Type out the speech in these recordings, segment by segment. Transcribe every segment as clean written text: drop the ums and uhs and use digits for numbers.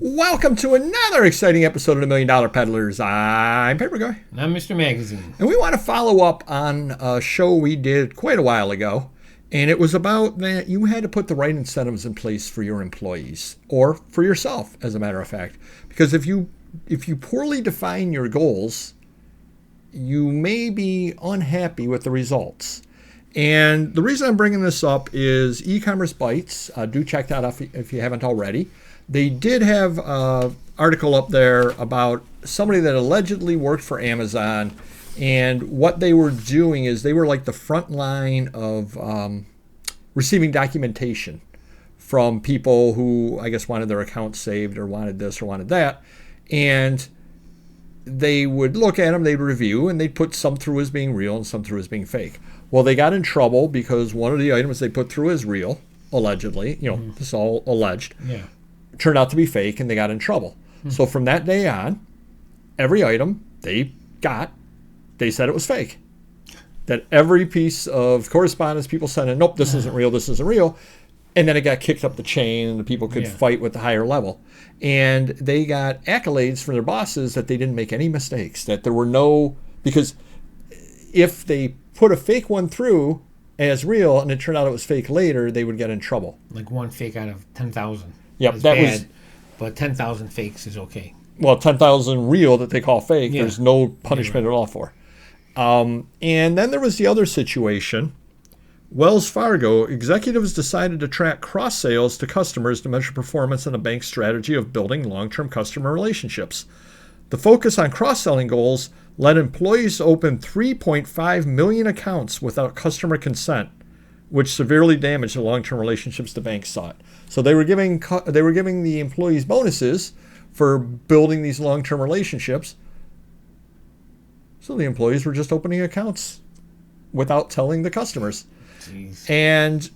Welcome to another exciting episode of the $1 Million Peddlers. I'm Paper Guy. And I'm Mr. Magazine. And we want to follow up on a show we did quite a while ago. And it was about that you had to put the right incentives in place for your employees, or for yourself, as a matter of fact. Because if you poorly define your goals, you may be unhappy with the results. And the reason I'm bringing this up is E-commerce Bites. Do check that out if you haven't already. They did have an article up there about somebody that allegedly worked for Amazon, and what they were doing is they were like the front line of receiving documentation from people who, I guess, wanted their account saved or wanted this or wanted that. And they would look at them, they'd review, and they'd put some through as being real and some through as being fake. Well, they got in trouble because one of the items they put through as real, allegedly, this is all alleged, turned out to be fake, and they got in trouble. So from that day on, every item they got, they said it was fake. That every piece of correspondence people sent in, nope, this isn't real, this isn't real. And then it got kicked up the chain, and the people could fight with the higher level. And they got accolades from their bosses that they didn't make any mistakes, that there were no, because if they put a fake one through as real and it turned out it was fake later, they would get in trouble. Like one fake out of 10,000. Yep, that bad, was. But 10,000 fakes is okay. Well, 10,000 real that they call fake, there's no punishment at all for. And then there was the other situation. Wells Fargo executives decided to track cross sales to customers to measure performance in a bank's strategy of building long-term customer relationships. The focus on cross-selling goals led employees to open 3.5 million accounts without customer consent, which severely damaged the long-term relationships the bank sought. So they were giving the employees bonuses for building these long-term relationships. So the employees were just opening accounts without telling the customers. Jeez. And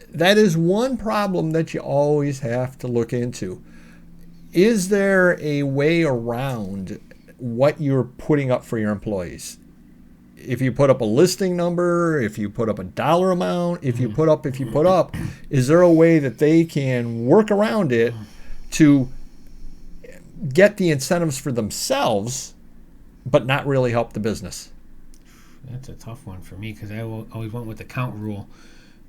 that is one problem that you always have to look into. Is there a way around what you're putting up for your employees? If you put up a listing number, if you put up a dollar amount, if you put up, is there a way that they can work around it to get the incentives for themselves, but not really help the business? That's a tough one for me because I always went with the count rule.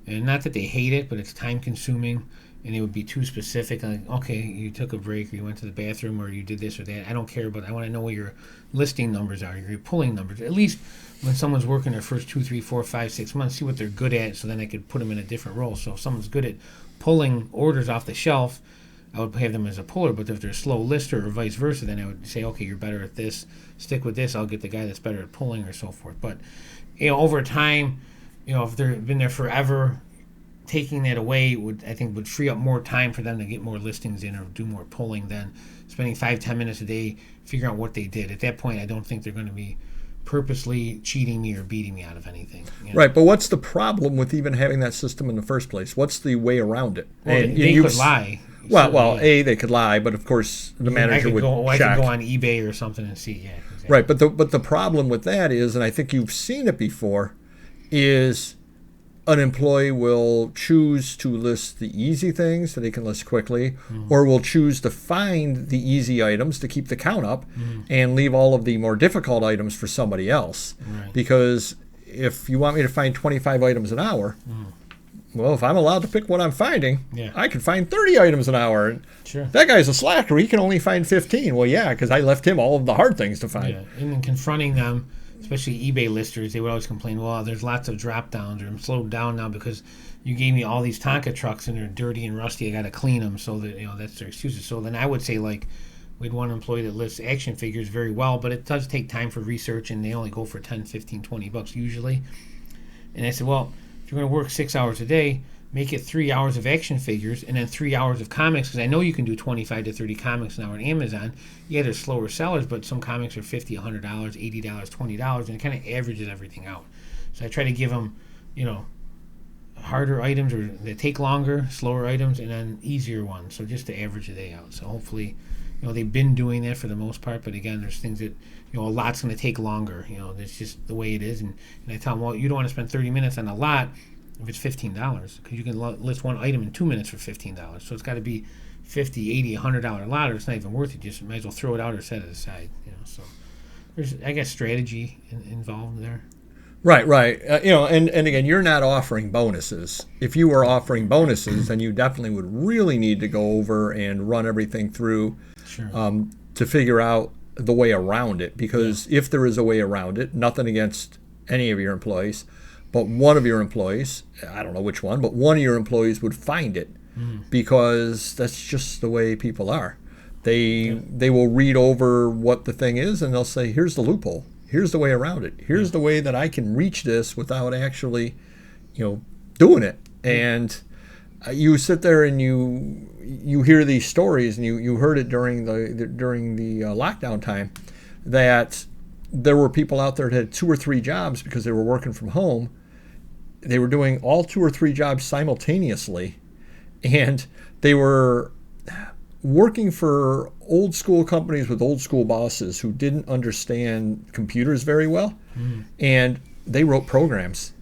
And not that they hate it, but it's time consuming and it would be too specific. Like, okay, you took a break or you went to the bathroom or you did this or that. I don't care, but I want to know what your listing numbers are, your pulling numbers. At least when someone's working their first 2, 3, 4, 5, 6 months, see what they're good at so then I could put them in a different role. So if someone's good at pulling orders off the shelf, I would have them as a puller, but if they're a slow lister or vice versa, then I would say, okay, you're better at this, stick with this, I'll get the guy that's better at pulling or so forth. But, over time, if they've been there forever, taking that away would free up more time for them to get more listings in or do more pulling than spending 5-10 minutes a day figuring out what they did. At that point, I don't think they're going to be purposely cheating me or beating me out of anything. Right, but what's the problem with even having that system in the first place? What's the way around it? Well, they could lie. Well, they could lie, but of course the manager would check. I could go on eBay or something and see. Yeah, exactly. Right, but the problem with that is, and I think you've seen it before, is an employee will choose to list the easy things that they can list quickly, or will choose to find the easy items to keep the count up and leave all of the more difficult items for somebody else. Right. Because if you want me to find 25 items an hour, well, if I'm allowed to pick what I'm finding, I can find 30 items an hour. Sure. That guy's a slacker. He can only find 15. Well, yeah, because I left him all of the hard things to find. Yeah. And then confronting them, especially eBay listers, they would always complain, well, there's lots of drop downs, or I'm slowed down now because you gave me all these Tonka trucks and they're dirty and rusty. I got to clean them. So that that's their excuses. So then I would say, like, we'd want an employee that lists action figures very well, but it does take time for research, and they only go for 10, 15, 20 bucks usually. And I said, well, if you're going to work 6 hours a day, make it 3 hours of action figures and then 3 hours of comics, because I know you can do 25 to 30 comics an hour on Amazon. Yeah, they're slower sellers, but some comics are $50, $100, $80, $20, and it kind of averages everything out. So I try to give them, harder items or that take longer, slower items, and then easier ones. So just to average the day out. So hopefully, they've been doing that for the most part, but again, there's things that, a lot's going to take longer. That's just the way it is. And I tell them, well, you don't want to spend 30 minutes on a lot if it's $15, because you can list one item in 2 minutes for $15. So it's got to be $50, $80, $100 lot, or it's not even worth it. Just might as well throw it out or set it aside. So there's, I guess, strategy involved there. Right. And again, you're not offering bonuses. If you were offering bonuses, then you definitely would really need to go over and run everything through to figure out the way around it. Because if there is a way around it, nothing against any of your employees, but one of your employees, I don't know which one, but one of your employees would find it because that's just the way people are. They will read over what the thing is and they'll say, here's the loophole. Here's the way around it. Here's the way that I can reach this without actually, doing it. And you sit there and you hear these stories, and you heard it during the lockdown time, that there were people out there that had 2 or 3 jobs because they were working from home. They were doing all 2 or 3 jobs simultaneously, and they were working for old school companies with old school bosses who didn't understand computers very well, and they wrote programs.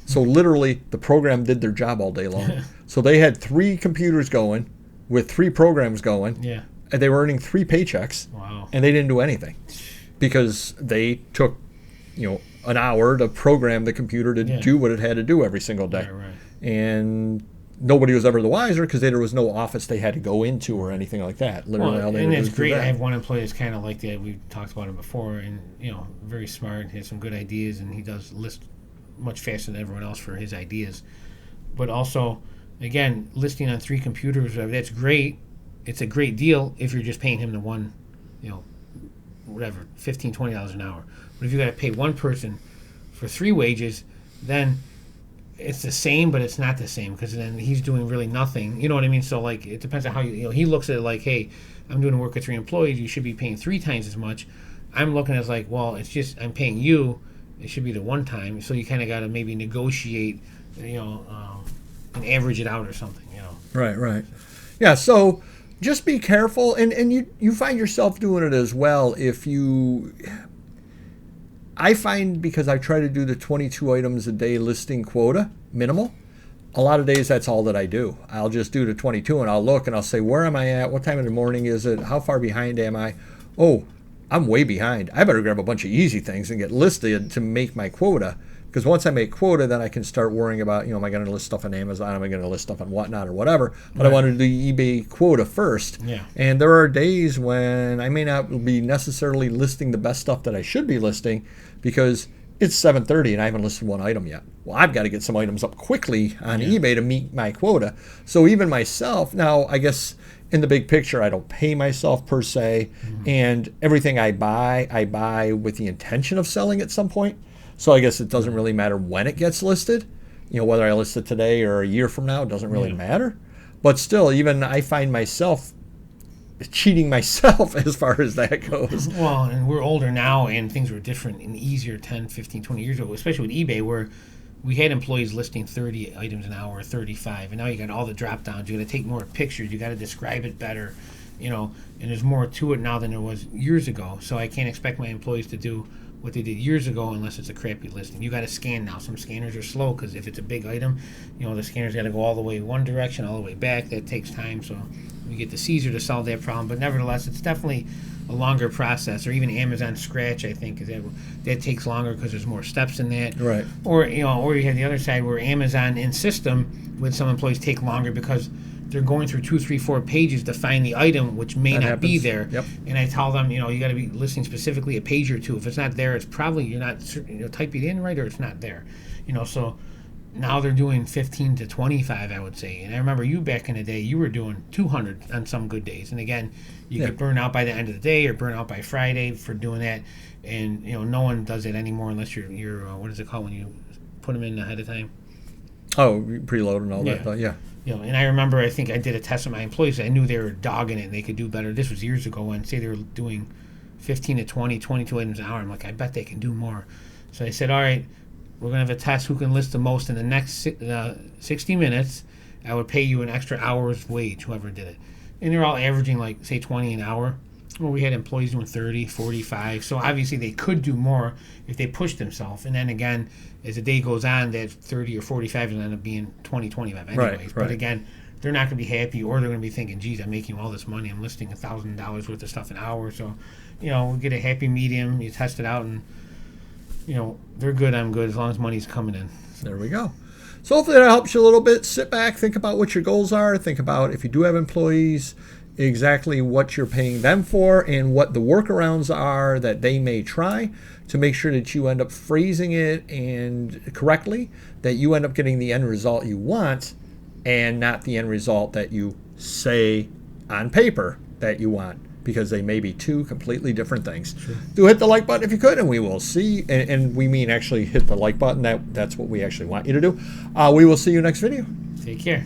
So literally the program did their job all day long. So they had 3 computers going with 3 programs going, and they were earning 3 paychecks. Wow. And they didn't do anything because they took an hour to program the computer to do what it had to do every single day. Right. And nobody was ever the wiser because there was no office they had to go into or anything like that. Literally, and it's great. I have one employee that's kind of like that. We've talked about him before, and very smart. He has some good ideas, and he does list much faster than everyone else for his ideas. But also, again, listing on 3 computers, that's great. It's a great deal if you're just paying him the one, whatever, $15, $20 an hour. But if you got to pay one person for 3 wages, then it's the same, but it's not the same because then he's doing really nothing. You know what I mean? So like, it depends on how he looks at it. Like, hey, I'm doing work with 3 employees. You should be paying 3 times as much. I'm looking at it like, well, it's just I'm paying you. It should be the one time. So you kind of got to maybe negotiate, and average it out or something. Right. Yeah. So just be careful, and you find yourself doing it as well if you. I find, because I try to do the 22 items a day listing quota, minimal, a lot of days that's all that I do. I'll just do the 22 and I'll look and I'll say, where am I at? What time in the morning is it? How far behind am I? Oh, I'm way behind. I better grab a bunch of easy things and get listed to make my quota. Because once I make quota, then I can start worrying about, am I going to list stuff on Amazon? Am I going to list stuff on Whatnot or whatever? But I want to do the eBay quota first. Yeah. And there are days when I may not be necessarily listing the best stuff that I should be listing because it's 7:30 and I haven't listed one item yet. Well, I've got to get some items up quickly on eBay to meet my quota. So even myself, now I guess in the big picture, I don't pay myself per se. And everything I buy with the intention of selling at some point. So I guess it doesn't really matter when it gets listed. Whether I list it today or a year from now, it doesn't really matter. But still, even I find myself cheating myself as far as that goes. Well, and we're older now, and things were different and easier 10, 15, 20 years ago, especially with eBay, where we had employees listing 30 items an hour, 35, and now you got all the drop downs. You got to take more pictures. You got to describe it better, and there's more to it now than there was years ago. So I can't expect my employees to do what they did years ago unless it's a crappy listing. You got to scan now. Some scanners are slow because if it's a big item, the scanner's got to go all the way one direction, all the way back. That takes time. So we get the CZUR to solve that problem. But nevertheless, it's definitely a longer process. Or even Amazon Scratch, I think, that takes longer because there's more steps in that. Right. Or you have the other side where Amazon in system with some employees take longer because they're going through 2, 3, 4 pages to find the item which may not be there. Yep. And I tell them, you got to be listing specifically a page or 2. If it's not there, it's probably you're not typing it in right, or it's not there. So now they're doing 15 to 25, I would say. And I remember you back in the day, you were doing 200 on some good days. And again, you could burn out by the end of the day or burn out by Friday for doing that. And no one does it anymore unless you're what is it called when you put them in ahead of time? Oh, preload and all that. Yeah. And I remember, I think I did a test with my employees. I knew they were dogging it and they could do better. This was years ago when, say, they were doing 15 to 20, 22 items an hour. I'm like, I bet they can do more. So I said, all right, we're going to have a test who can list the most in the next 60 minutes. I would pay you an extra hour's wage, whoever did it. And they're all averaging, like, say, 20 an hour. Well, we had employees doing 30, 45. So obviously they could do more if they pushed themselves. And then again, as the day goes on, that 30 or 45 is going to end up being 20, 25 anyways. Right. But again, they're not going to be happy, or they're going to be thinking, geez, I'm making all this money. I'm listing $1,000 worth of stuff an hour. So, we get a happy medium. You test it out, and, they're good, I'm good, as long as money's coming in. There we go. So hopefully that helps you a little bit. Sit back, think about what your goals are. Think about, if you do have employees, exactly what you're paying them for and what the workarounds are that they may try to make sure that you end up phrasing it and correctly, that you end up getting the end result you want and not the end result that you say on paper that you want, because they may be two completely different things. Sure. Do hit the like button if you could, and we will see, and we mean actually hit the like button. That's what we actually want you to do. We will see you next video. Take care.